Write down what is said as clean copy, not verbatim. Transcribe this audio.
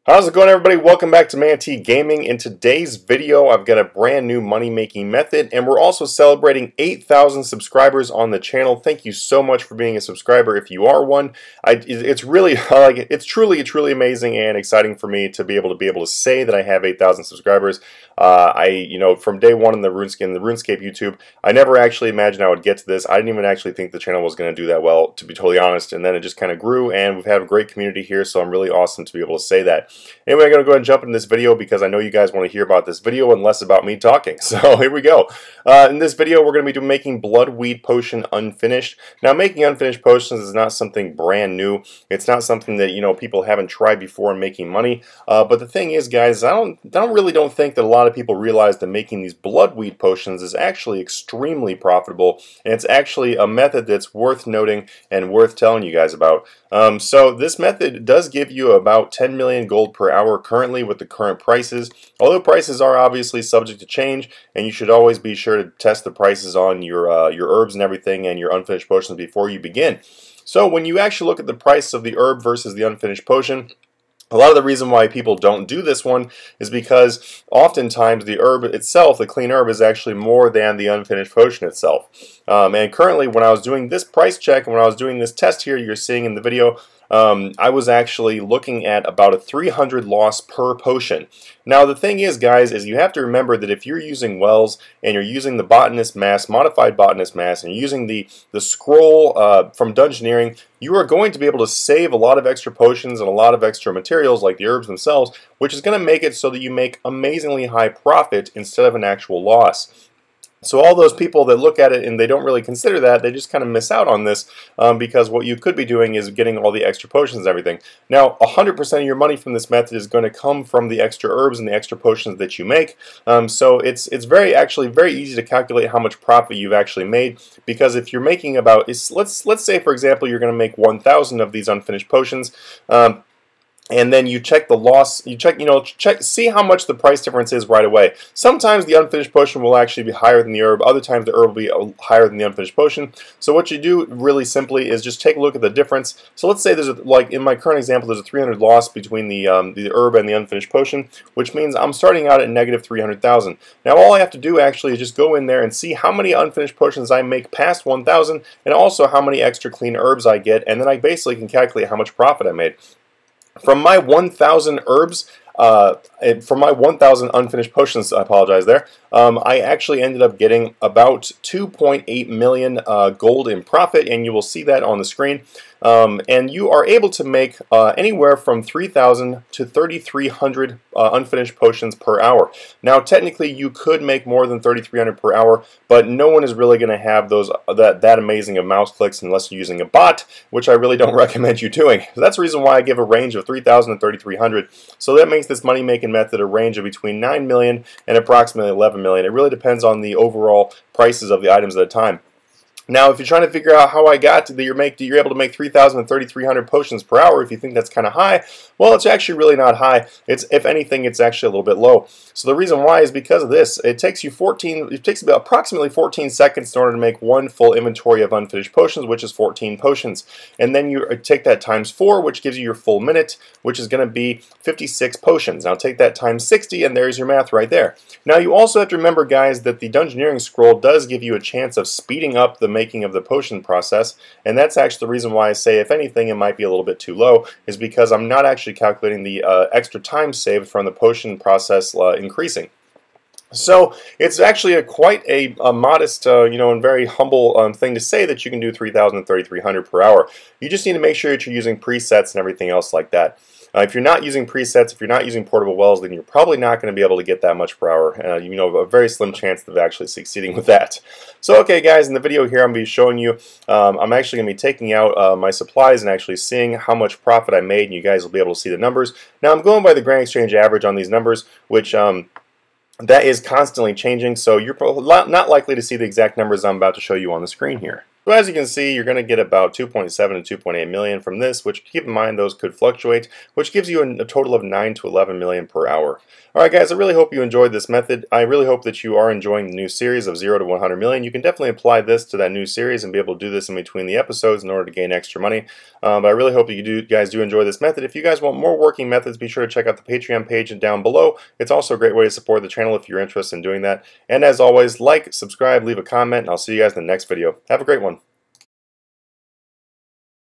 How's it going, everybody? Welcome back to Manatee Gaming. In today's video, I've got a brand new money-making method, and we're also celebrating 8,000 subscribers on the channel. Thank you so much for being a subscriber if you are one. It's really, it's truly amazing and exciting for me to be able to say that I have 8,000 subscribers. From day one in the Runescape YouTube, I never actually imagined I would get to this. I didn't even actually think the channel was going to do that well, to be totally honest. And then it just kind of grew, and we've had a great community here, so I'm really awesome to be able to say that. Anyway, I'm going to go ahead and jump into this video because I know you guys want to hear about this video and less about me talking. So here we go. In this video, we're going to be making Bloodweed Potion unfinished. Now, making unfinished potions is not something brand new. It's not something that people haven't tried before in making money. But the thing is, guys, I don't think that a lot of people realize that making these Bloodweed Potions is actually extremely profitable, and it's actually a method that's worth noting and worth telling you guys about. So this method does give you about 10 million gold per hour currently with the current prices, although prices are obviously subject to change, and you should always be sure to test the prices on your herbs and everything and your unfinished potions before you begin. So when you actually look at the price of the herb versus the unfinished potion, a lot of the reason why people don't do this one is because oftentimes the herb itself, the clean herb, is actually more than the unfinished potion itself. And currently, when I was doing this price check and when I was doing this test here you're seeing in the video, I was actually looking at about a 300 loss per potion. Now the thing is, guys, is you have to remember that if you're using wells and you're using the botanist mass, modified botanist mass, and you're using the scroll from dungeoneering, you are going to be able to save a lot of extra potions and a lot of extra materials like the herbs themselves, which is going to make it so that you make amazingly high profit instead of an actual loss. So all those people that look at it and they don't really consider that, they just kind of miss out on this because what you could be doing is getting all the extra potions and everything. Now, 100% of your money from this method is going to come from the extra herbs and the extra potions that you make. So it's actually very easy to calculate how much profit you've actually made, because if you're making about, let's say for example you're going to make 1,000 of these unfinished potions. And then you check the loss, see how much the price difference is right away. Sometimes the unfinished potion will actually be higher than the herb. Other times the herb will be higher than the unfinished potion. So what you do really simply is just take a look at the difference. So let's say there's like in my current example, there's a 300 loss between the herb and the unfinished potion, which means I'm starting out at negative 300,000. Now all I have to do actually is just go in there and see how many unfinished potions I make past 1,000, and also how many extra clean herbs I get, and then I basically can calculate how much profit I made. From my 1,000 herbs, from my 1,000 unfinished potions, I apologize there, I actually ended up getting about 2.8 million gold in profit, and you will see that on the screen. And you are able to make anywhere from 3,000 to 3,300 unfinished potions per hour. Now, technically, you could make more than 3,300 per hour, but no one is really going to have those that amazing of mouse clicks unless you're using a bot, which I really don't recommend you doing. So that's the reason why I give a range of 3,000 to 3,300. So that makes this money-making method a range of between 9 million and approximately 11 million. It really depends on the overall prices of the items at a time. Now, if you're trying to figure out how I got to that you're able to make 3,000 and 3,300 potions per hour, if you think that's kind of high, well, it's actually really not high. If anything, it's actually a little bit low. So the reason why is because of this. It takes about approximately 14 seconds in order to make one full inventory of unfinished potions, which is 14 potions. And then you take that times 4, which gives you your full minute, which is going to be 56 potions. Now take that times 60, and there's your math right there. Now you also have to remember, guys, that the dungeoneering scroll does give you a chance of speeding up the making of the potion process, and that's actually the reason why I say, if anything, it might be a little bit too low, is because I'm not actually calculating the extra time saved from the potion process increasing. So it's actually quite a modest, and very humble thing to say that you can do 3,000 and 3,300 per hour. You just need to make sure that you're using presets and everything else like that. If you're not using presets, if you're not using portable wells, then you're probably not going to be able to get that much per hour. A very slim chance of actually succeeding with that. So, okay, guys, in the video here, I'm going to be showing you, I'm actually going to be taking out my supplies and actually seeing how much profit I made, and you guys will be able to see the numbers. Now, I'm going by the Grand Exchange average on these numbers, which that is constantly changing, so you're not likely to see the exact numbers I'm about to show you on the screen here. So as you can see, you're going to get about 2.7 to 2.8 million from this, which keep in mind those could fluctuate, which gives you a total of 9 to 11 million per hour. Alright guys, I really hope you enjoyed this method. I really hope that you are enjoying the new series of 0 to 100 million. You can definitely apply this to that new series and be able to do this in between the episodes in order to gain extra money. But I really hope that you guys do enjoy this method. If you guys want more working methods, be sure to check out the Patreon page down below. It's also a great way to support the channel if you're interested in doing that. And as always, like, subscribe, leave a comment, and I'll see you guys in the next video. Have a great one.